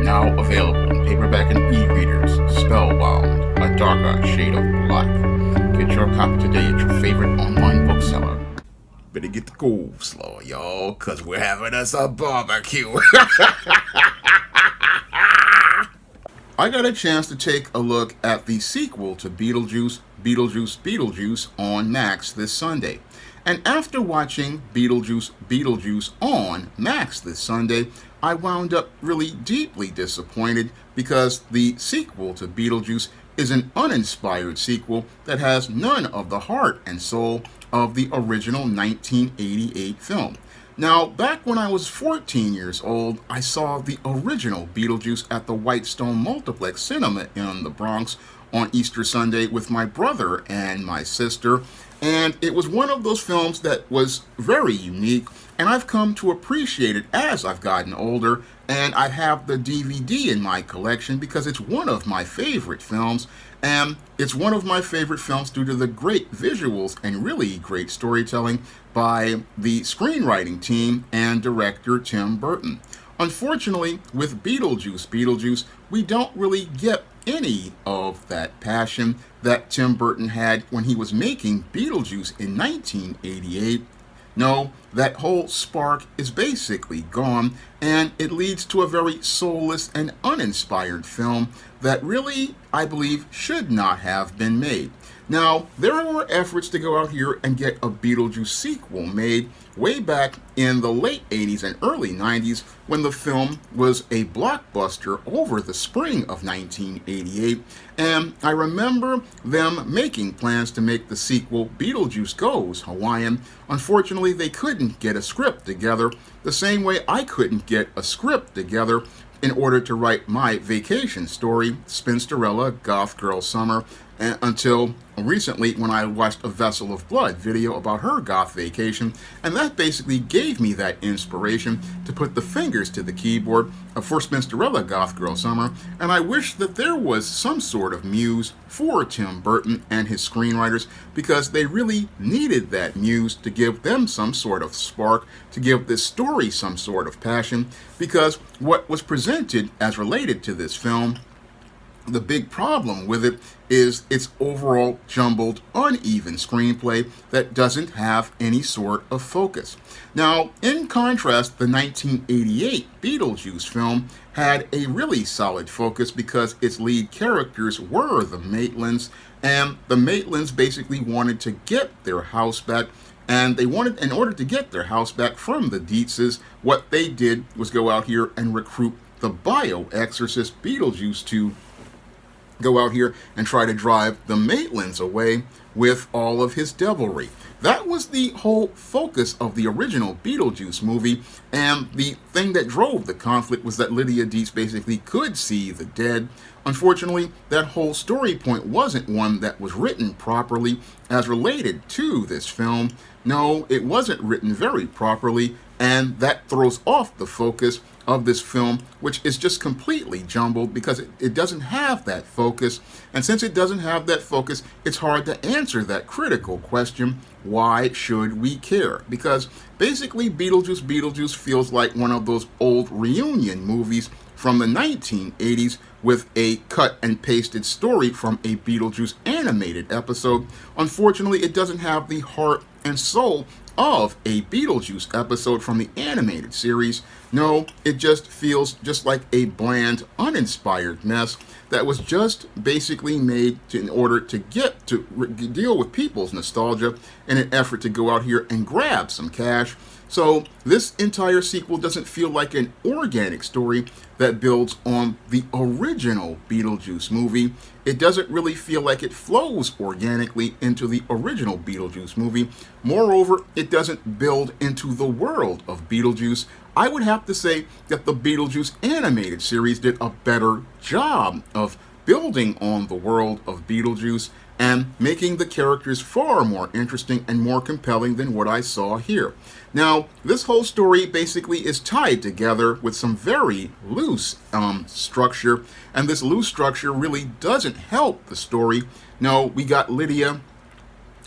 now available in paperback and e-readers. Spellbound, a darker shade of black. Get your copy today at your favorite online bookseller. Better get the coleslaw, y'all, cause we're having us a barbecue. I got a chance to take a look at the sequel to Beetlejuice on Max this Sunday. And after watching Beetlejuice on Max this Sunday, I wound up really deeply disappointed because the sequel to Beetlejuice is an uninspired sequel that has none of the heart and soul of the original 1988 film. Now, back when I was 14 years old, I saw the original Beetlejuice at the Whitestone Multiplex Cinema in the Bronx on Easter Sunday with my brother and my sister, and it was one of those films that was very unique, and I've come to appreciate it as I've gotten older, and I have the DVD in my collection because it's one of my favorite films, and it's one of my favorite films due to the great visuals and really great storytelling by the screenwriting team and director Tim Burton. Unfortunately, with Beetlejuice, we don't really get any of that passion that Tim Burton had when he was making Beetlejuice in 1988. No, that whole spark is basically gone, and it leads to a very soulless and uninspired film that really, I believe, should not have been made. Now, there were efforts to go out here and get a Beetlejuice sequel made way back in the late 80s and early 90s when the film was a blockbuster over the spring of 1988. And I remember them making plans to make the sequel Beetlejuice Goes Hawaiian. Unfortunately, they couldn't get a script together the same way I couldn't get a script together in order to write my vacation story, Spinsterella Goth Girl Summer, until recently when I watched a Vessel of Blood video about her goth vacation, and that basically gave me that inspiration to put the fingers to the keyboard for Spinsterella Goth Girl Summer, and I wish that there was some sort of muse for Tim Burton and his screenwriters because they really needed that muse to give them some sort of spark, to give this story some sort of passion, because what was presented as related to this film, the big problem with it is its overall jumbled, uneven screenplay that doesn't have any sort of focus. Now, in contrast, the 1988 Beetlejuice film had a really solid focus because its lead characters were the Maitlands, and the Maitlands basically wanted to get their house back, and they wanted, in order to get their house back from the Dietzes, what they did was go out here and recruit the bio-exorcist Beetlejuice to go out here and try to drive the Maitlands away with all of his devilry. That was the whole focus of the original Beetlejuice movie, and the thing that drove the conflict was that Lydia Dietz basically could see the dead. Unfortunately, that whole story point wasn't one that was written properly as related to this film. No, it wasn't written very properly, and that throws off the focus of this film, which is just completely jumbled because it doesn't have that focus. And since it doesn't have that focus, it's hard to answer that critical question, why should we care? Because basically Beetlejuice feels like one of those old reunion movies from the 1980s with a cut and pasted story from a Beetlejuice animated episode. Unfortunately, it doesn't have the heart and soul of a Beetlejuice episode from the animated series. No, it just feels just like a bland, uninspired mess that was just basically made in order to get to deal with people's nostalgia in an effort to go out here and grab some cash. So this entire sequel doesn't feel like an organic story that builds on the original Beetlejuice movie. It doesn't really feel like it flows organically into the original Beetlejuice movie. Moreover, it doesn't build into the world of Beetlejuice. I would have to say that the Beetlejuice animated series did a better job of building on the world of Beetlejuice and making the characters far more interesting and more compelling than what I saw here. Now, this whole story basically is tied together with some very loose structure, and this loose structure really doesn't help the story. No, we got Lydia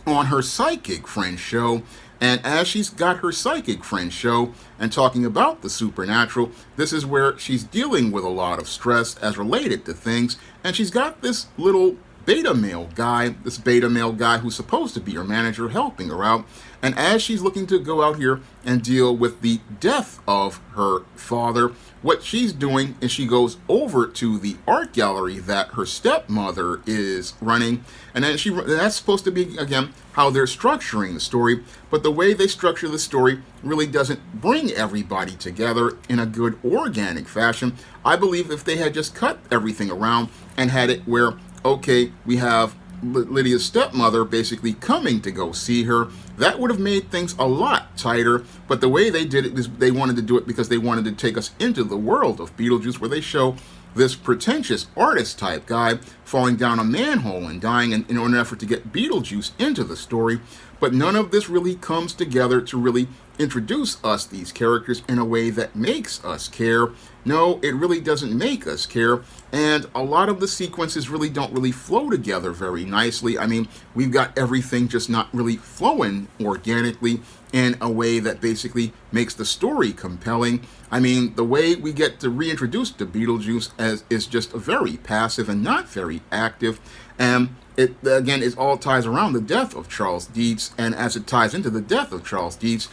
on her psychic friend show, And as she's got her psychic friend show and talking about the supernatural, this is where she's dealing with a lot of stress as related to things. And she's got this little beta male guy, who's supposed to be her manager, helping her out. And as she's looking to go out here and deal with the death of her father, what she's doing is she goes over to the art gallery that her stepmother is running, and then that's supposed to be, again, how they're structuring the story. But the way they structure the story really doesn't bring everybody together in a good organic fashion. I believe if they had just cut everything around and had it where, okay, we have Lydia's stepmother basically coming to go see her, that would have made things a lot tighter. But the way they did it is they wanted to do it because they wanted to take us into the world of Beetlejuice, where they show this pretentious artist type guy falling down a manhole and dying in an effort to get Beetlejuice into the story. But none of this really comes together to really introduce us these characters in a way that makes us care. No, it really doesn't make us care. And a lot of the sequences really don't really flow together very nicely. I mean, we've got everything just not really flowing organically in a way that basically makes the story compelling. I mean, the way we get to reintroduce to Beetlejuice is just very passive and not very active. And it all ties around the death of Charles Dietz, and as it ties into the death of Charles Dietz,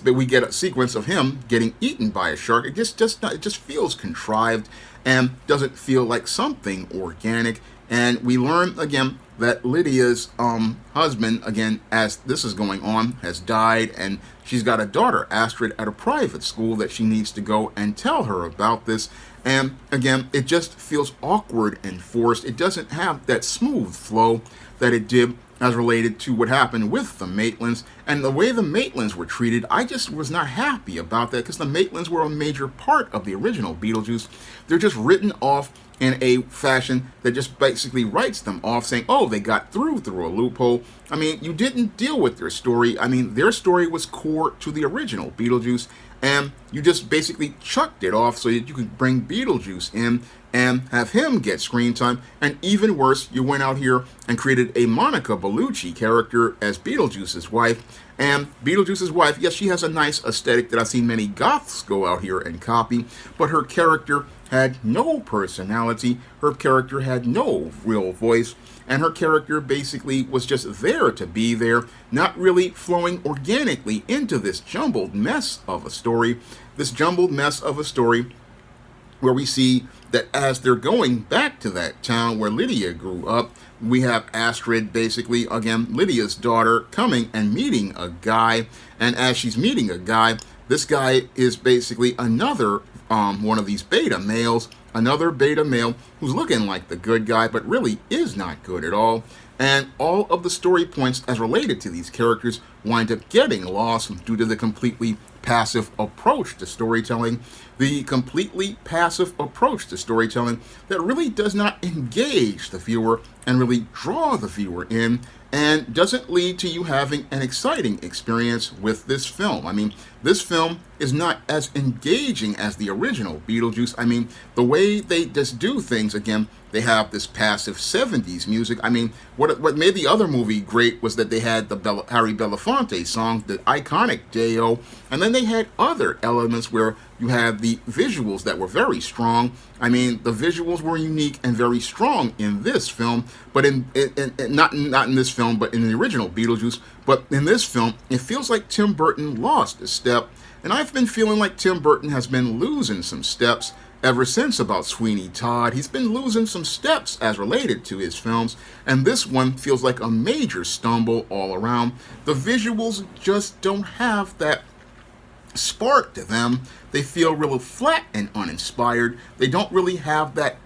we get a sequence of him getting eaten by a shark. It just feels contrived and doesn't feel like something organic. And we learn again that Lydia's husband, again, as this is going on, has died, and she's got a daughter, Astrid, at a private school that she needs to go and tell her about this. And again, it just feels awkward and forced. It doesn't have that smooth flow that it did as related to what happened with the Maitlands. And the way the Maitlands were treated, I just was not happy about that, because the Maitlands were a major part of the original Beetlejuice. They're just written off in a fashion that just basically writes them off, saying, oh, they got through a loophole. I mean, you didn't deal with their story. I mean, their story was core to the original Beetlejuice, and you just basically chucked it off so that you could bring Beetlejuice in and have him get screen time. And even worse, you went out here and created a Monica Bellucci character as Beetlejuice's wife. And Beetlejuice's wife, yes, she has a nice aesthetic that I've seen many goths go out here and copy, but her character had no personality, her character had no real voice, and her character basically was just there to be there, not really flowing organically into this jumbled mess of a story. This jumbled mess of a story where we see that as they're going back to that town where Lydia grew up, we have Astrid, basically, again, Lydia's daughter, coming and meeting a guy. And as she's meeting a guy, this guy is basically another one of these beta males, another beta male who's looking like the good guy, but really is not good at all. And all of the story points as related to these characters wind up getting lost due to the completely passive approach to storytelling. The completely passive approach to storytelling that really does not engage the viewer and really draw the viewer in, and doesn't lead to you having an exciting experience with this film. I mean, this film is not as engaging as the original Beetlejuice. I mean, the way they just do things, again, they have this passive 70s music. I mean, what made the other movie great was that they had the Harry Belafonte song, the iconic Day-O, and then they had other elements where you had the visuals that were very strong. I mean, the visuals were unique and very strong in this film, but not in this film, but in the original Beetlejuice. But in this film, it feels like Tim Burton lost a step, and I've been feeling like Tim Burton has been losing some steps ever since about Sweeney Todd. He's been losing some steps as related to his films, and this one feels like a major stumble all around. The visuals just don't have that spark to them. They feel really flat and uninspired. They don't really have that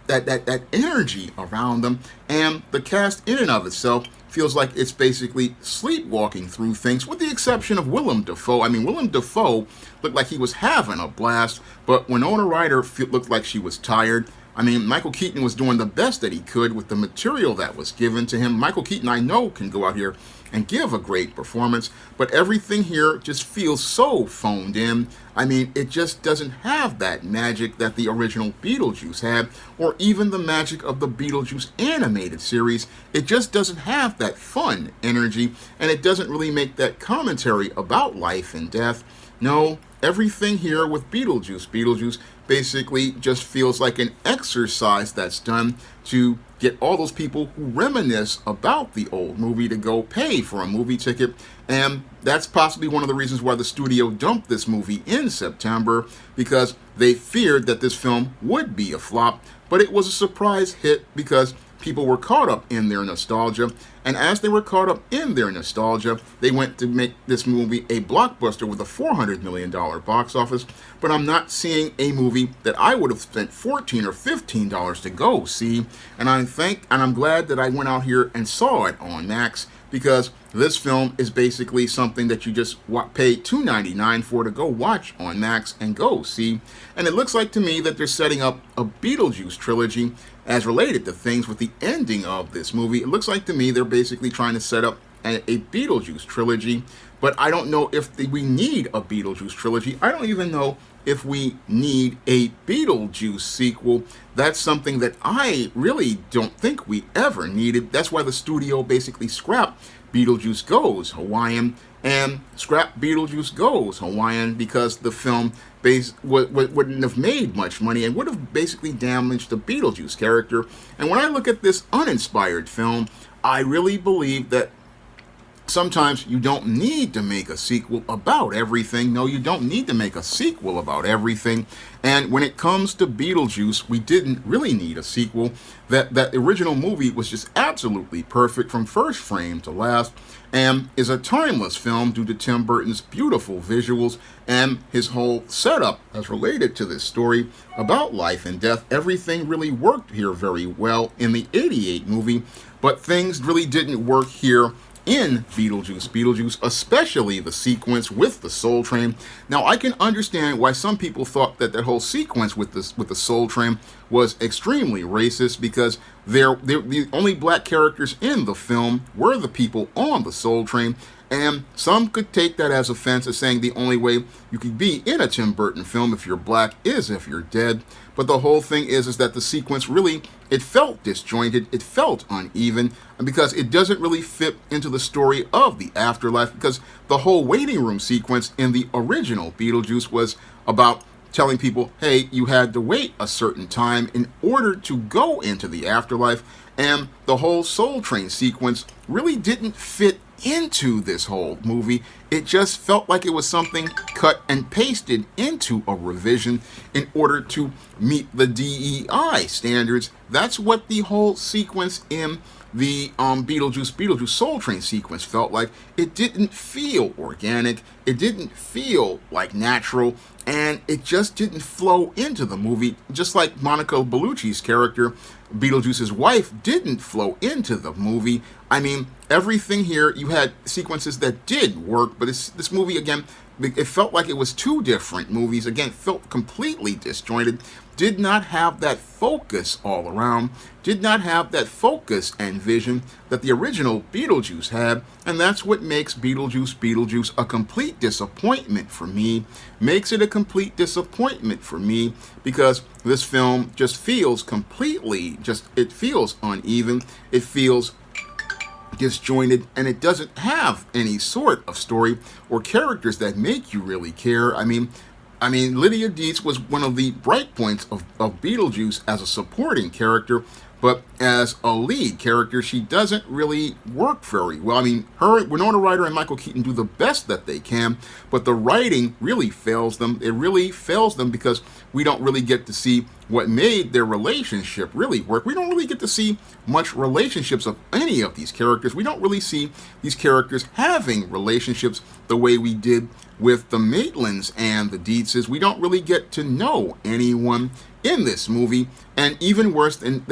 energy around them, and the cast in and of itself feels like it's basically sleepwalking through things, with the exception of Willem Dafoe. I mean, Willem Dafoe looked like he was having a blast, but Winona Ryder looked like she was tired. I mean, Michael Keaton was doing the best that he could with the material that was given to him. Michael Keaton, I know, can go out here and give a great performance, but everything here just feels so phoned in. I mean, it just doesn't have that magic that the original Beetlejuice had, or even the magic of the Beetlejuice animated series. It just doesn't have that fun energy, and it doesn't really make that commentary about life and death. No, everything here with Beetlejuice basically just feels like an exercise that's done to get all those people who reminisce about the old movie to go pay for a movie ticket. And that's possibly one of the reasons why the studio dumped this movie in September, because they feared that this film would be a flop. But it was a surprise hit because people were caught up in their nostalgia, and as they were caught up in their nostalgia, they went to make this movie a blockbuster with a $400 million box office. But I'm not seeing a movie that I would have spent $14 or $15 to go see, and I'm glad that I went out here and saw it on Max, because this film is basically something that you just pay $2.99 for to go watch on Max and go see. And it looks like to me that they're setting up a Beetlejuice trilogy as related to things with the ending of this movie. It looks like to me they're basically trying to set up a Beetlejuice trilogy, but I don't know if we need a Beetlejuice trilogy. I don't even know if we need a Beetlejuice sequel. That's something that I really don't think we ever needed. That's why the studio basically scrapped Beetlejuice Goes Hawaiian and scrapped Beetlejuice Goes Hawaiian because the film wouldn't have made much money and would have basically damaged the Beetlejuice character. And when I look at this uninspired film, I really believe that sometimes you don't need to make a sequel about everything. No, you don't need to make a sequel about everything. And when it comes to Beetlejuice, we didn't really need a sequel. That original movie was just absolutely perfect from first frame to last, and is a timeless film due to Tim Burton's beautiful visuals and his whole setup as related to this story about life and death. Everything really worked here very well in the '88 movie, but things really didn't work here in Beetlejuice, especially the sequence with the Soul Train. Now, I can understand why some people thought that that whole sequence with the Soul Train was extremely racist, because the only black characters in the film were the people on the Soul Train, and some could take that as offense, as saying the only way you could be in a Tim Burton film if you're black is if you're dead. But the whole thing is that the sequence really, it felt disjointed, it felt uneven, because it doesn't really fit into the story of the afterlife, because the whole waiting room sequence in the original Beetlejuice was about telling people, hey, you had to wait a certain time in order to go into the afterlife, and the whole Soul Train sequence really didn't fit into this whole movie. It just felt like it was something cut and pasted into a revision in order to meet the DEI standards. That's what the whole sequence in the Beetlejuice Soul Train sequence felt like. It didn't feel organic, it didn't feel like natural, and it just didn't flow into the movie, just like Monica Bellucci's character, Beetlejuice's wife, didn't flow into the movie. I mean, everything here, you had sequences that did work, but this movie, again, it felt like it was two different movies. Again, it felt completely disjointed, did not have that focus all around, did not have that focus and vision that the original Beetlejuice had, and that's what makes Beetlejuice a complete disappointment for me. Makes it a complete disappointment for me, because this film just feels completely, it feels uneven, it feels disjointed, and it doesn't have any sort of story or characters that make you really care. I mean, Lydia Dietz was one of the bright points of Beetlejuice as a supporting character, but as a lead character, she doesn't really work very well. I mean, Winona Ryder and Michael Keaton do the best that they can, but the writing really fails them. It really fails them because we don't really get to see what made their relationship really work. We don't really get to see much relationships of any of these characters. We don't really see these characters having relationships the way we did with the Maitlands and the Dietzes. We don't really get to know anyone in this movie, and even worse than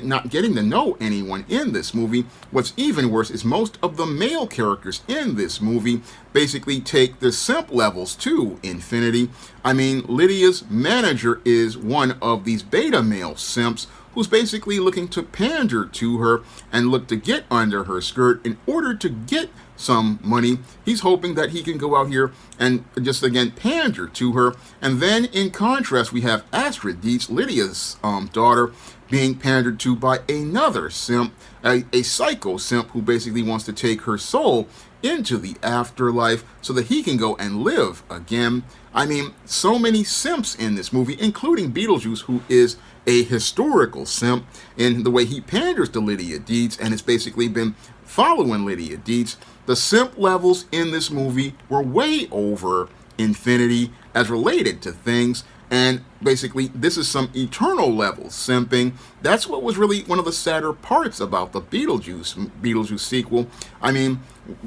not getting to know anyone in this movie, what's even worse is most of the male characters in this movie basically take the simp levels to infinity. I mean, Lydia's manager is one of these beta male simps who's basically looking to pander to her and look to get under her skirt in order to get some money. He's hoping that he can go out here and just again pander to her. And then in contrast, we have Astrid Dietz, Lydia's daughter, being pandered to by another simp, a psycho simp who basically wants to take her soul into the afterlife so that he can go and live again. I mean, so many simps in this movie, including Beetlejuice, who is a historical simp in the way he panders to Lydia Dietz and has basically been following Lydia Dietz. The simp levels in this movie were way over infinity as related to things, and basically this is some eternal level simping. That's what was really one of the sadder parts about the Beetlejuice sequel. I mean,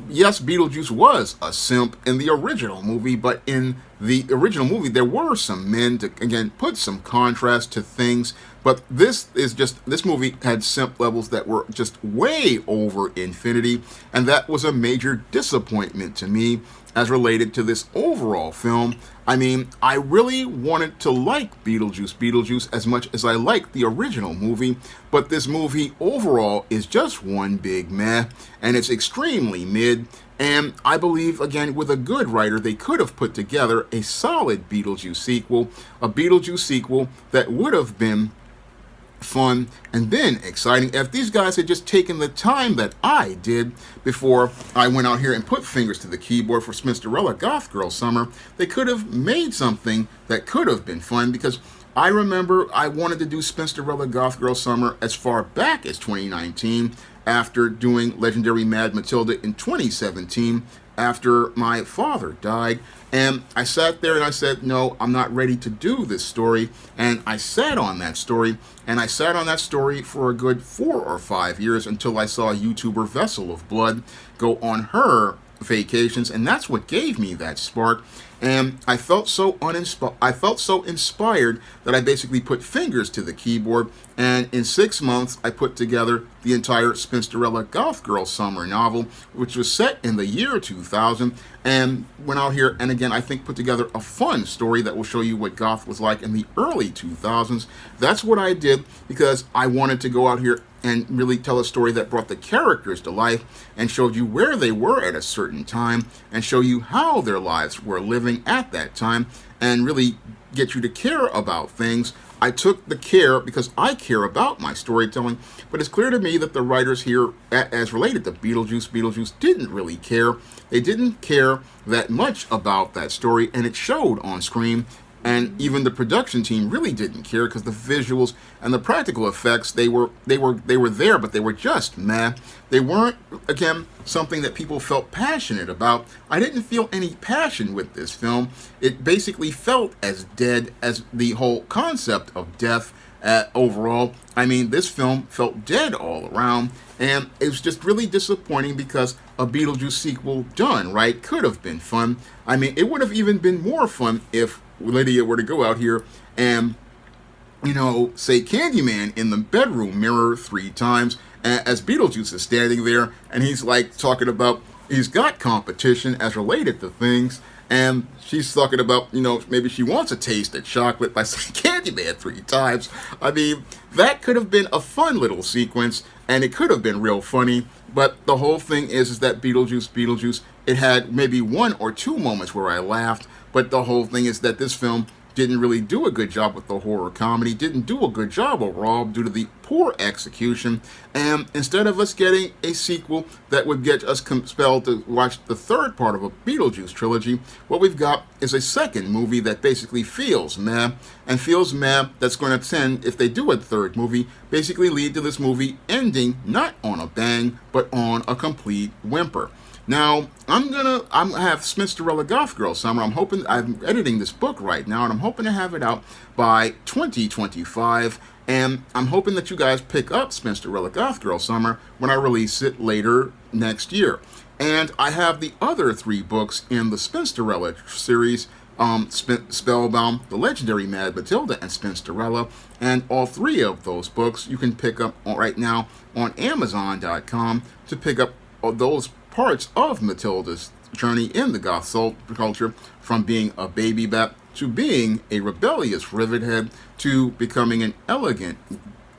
yes, Beetlejuice was a simp in the original movie, but in the original movie there were some men to again put some contrast to things. But this movie had simp levels that were just way over infinity, and that was a major disappointment to me as related to this overall film. I mean, I really wanted to like Beetlejuice as much as I liked the original movie, but this movie overall is just one big meh, and it's extremely mid. And I believe, again, with a good writer, they could have put together a solid Beetlejuice sequel that would have been fun and then exciting if these guys had just taken the time that I did before I went out here and put fingers to the keyboard for Spinsterella Goth Girl Summer. They could have made something that could have been fun, because I remember I wanted to do Spinsterella Goth Girl Summer as far back as 2019 after doing Legendary Mad Matilda in 2017 after my father died. And I sat there and I said, no, I'm not ready to do this story. And I sat on that story, and I sat on that story for a good 4 or 5 years until I saw YouTuber Vessel of Blood go on her vacations, and that's what gave me that spark. And I felt so inspired that I basically put fingers to the keyboard, and in 6 months I put together the entire Spinsterella Goth Girl Summer novel, which was set in the year 2000, and went out here and again I think put together a fun story that will show you what goth was like in the early 2000s. That's what I did because I wanted to go out here and really tell a story that brought the characters to life and showed you where they were at a certain time and show you how their lives were living at that time and really get you to care about things. I took the care because I care about my storytelling, but it's clear to me that the writers here, as related to Beetlejuice didn't really care. They didn't care that much about that story, and it showed on screen. And even the production team really didn't care because the visuals and the practical effects, they were there, but they were just meh. They weren't, again, something that people felt passionate about. I didn't feel any passion with this film. It basically felt as dead as the whole concept of death overall. I mean, this film felt dead all around, and it was just really disappointing because a Beetlejuice sequel done right could have been fun. I mean, it would have even been more fun if Lydia were to go out here and, say Candyman in the bedroom mirror 3 times as Beetlejuice is standing there, and he's like talking about he's got competition as related to things, and she's talking about, maybe she wants a taste of chocolate by saying Candyman 3 times. I mean, that could have been a fun little sequence, and it could have been real funny, but the whole thing is that Beetlejuice, it had maybe 1 or 2 moments where I laughed, but the whole thing is that this film didn't really do a good job with the horror comedy, didn't do a good job overall due to the poor execution, and instead of us getting a sequel that would get us compelled to watch the 3rd part of a Beetlejuice trilogy, what we've got is a second movie that basically feels meh, that's going to tend, if they do a 3rd movie, basically lead to this movie ending not on a bang, but on a complete whimper. Now, I have Spinsterella Goth Girl Summer. I'm editing this book right now, and I'm hoping to have it out by 2025, and I'm hoping that you guys pick up Spinsterella Goth Girl Summer when I release it later next year. And I have the other 3 books in the Spinsterella series Spellbound, The Legendary Mad Matilda, and Spinsterella. And all three of those books you can pick up right now on Amazon.com to pick up those parts of Matilda's journey in the goth soul culture, from being a baby bat to being a rebellious rivethead to becoming an elegant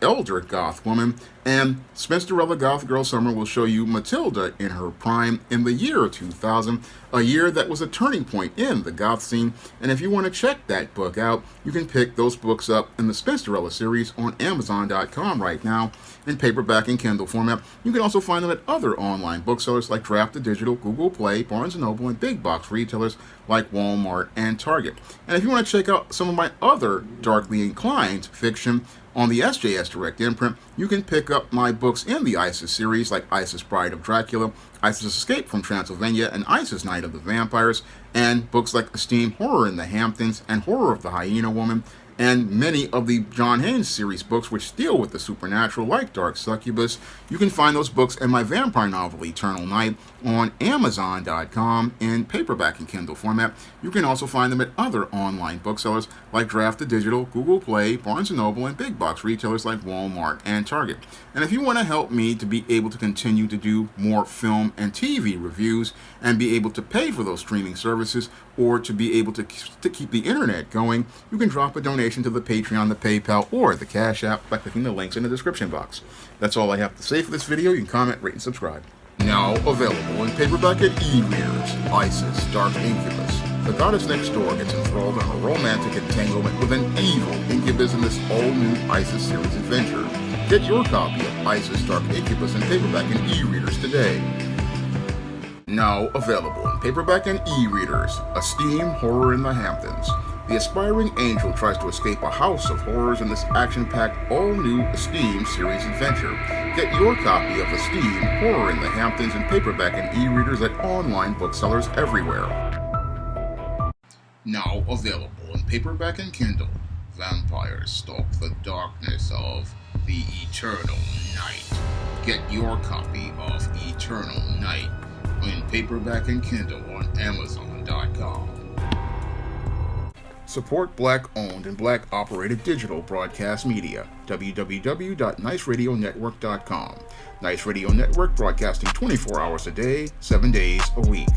elder goth woman. And Spinsterella Goth Girl Summer will show you Matilda in her prime in the year 2000, a year that was a turning point in the goth scene. And if you want to check that book out, you can pick those books up in the Spinsterella series on Amazon.com right now in paperback and Kindle format. You can also find them at other online booksellers like Draft to Digital, Google Play, Barnes & Noble, and big box retailers like Walmart and Target. And if you want to check out some of my other darkly inclined fiction on the SJS Direct imprint, you can pick up my books in the ISIS series like ISIS Bride of Dracula, ISIS Escape from Transylvania, and ISIS Night of the Vampires, and books like Esteem Horror in the Hamptons and Horror of the Hyena Woman, and many of the John Haynes series books which deal with the supernatural like Dark Succubus. You can find those books and my vampire novel Eternal Night on Amazon.com in paperback and Kindle format. You can also find them at other online booksellers like Draft to Digital, Google Play, Barnes & Noble, and big box retailers like Walmart and Target. And if you want to help me to be able to continue to do more film and TV reviews and be able to pay for those streaming services, or to be able to keep the internet going, you can drop a donation to the Patreon, the PayPal, or the Cash App by clicking the links in the description box. That's all I have to say for this video. You can comment, rate, and subscribe. Now available in paperback at e-readers, Isis, Dark Incubus. The goddess next door gets enthralled in a romantic entanglement with an evil incubus in this all-new Isis series adventure. Get your copy of Isis, Dark Incubus in paperback and e-readers today. Now available in paperback and e-readers, Esteem Horror in the Hamptons. The aspiring angel tries to escape a house of horrors in this action-packed, all-new Esteem series adventure. Get your copy of Esteem Horror in the Hamptons in paperback and e-readers at online booksellers everywhere. Now available in paperback and Kindle, Vampires Stalk the Darkness of the Eternal Night. Get your copy of Eternal Night in paperback and Kindle on Amazon.com. Support Black-owned and Black-operated digital broadcast media. www.niceradionetwork.com. Nice Radio Network, broadcasting 24 hours a day, 7 days a week.